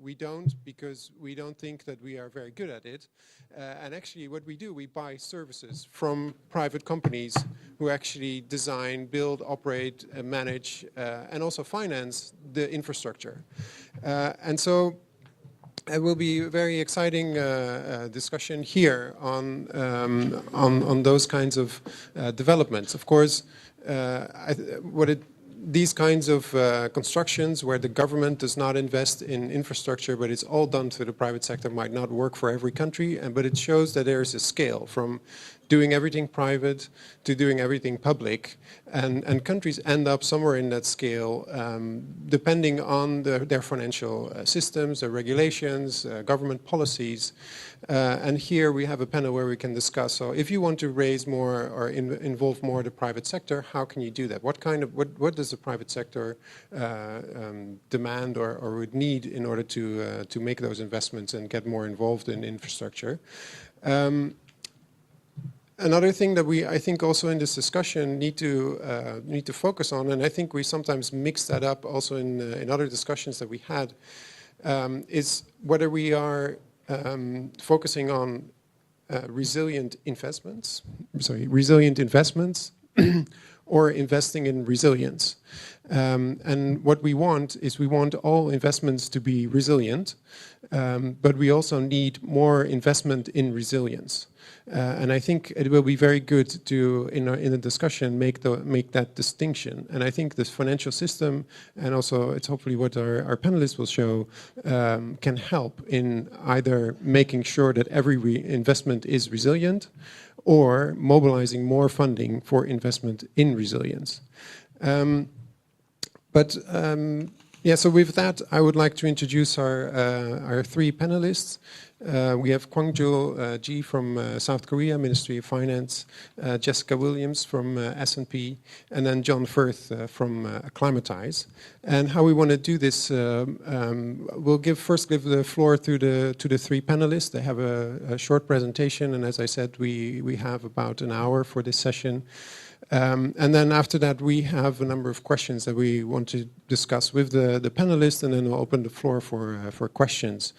We don't, because we don't think that we are very good at it. And actually what we do, we buy services from private companies who actually design, build, operate, manage, and also finance the infrastructure. And so it will be a very exciting discussion here on those kinds of developments. Of course, these kinds of constructions where the government does not invest in infrastructure, but it's all done through the private sector, might not work for every country, but it shows that there is a scale from doing everything private to doing everything public, and countries end up somewhere in that scale, depending on their financial systems, their regulations, government policies. And here we have a panel where we can discuss. So if you want to raise more or involve more the private sector, how can you do that? What does the private sector demand or would need in order to make those investments and get more involved in infrastructure? Another thing that I think also in this discussion need to focus on, and I think we sometimes mix that up also in other discussions that we had, is whether we are focusing on resilient investments, or investing in resilience. And what we want is we want all investments to be resilient, but we also need more investment in resilience. And I think it will be very good to, in the discussion, make that distinction. And I think this financial system, and also it's hopefully what our panelists will show, can help in either making sure that every investment is resilient, or mobilizing more funding for investment in resilience. Yeah, so with that, I would like to introduce our three panelists. We have Kwang-Jul Ji from South Korea, Ministry of Finance, Jessica Williams from S&P, and then John Firth from Acclimatize. And how we want to do this, we'll first give the floor to the three panelists. They have a short presentation, and as I said, we have about an hour for this session. And then after that, we have a number of questions that we want to discuss with the panelists, and then we'll open the floor for questions.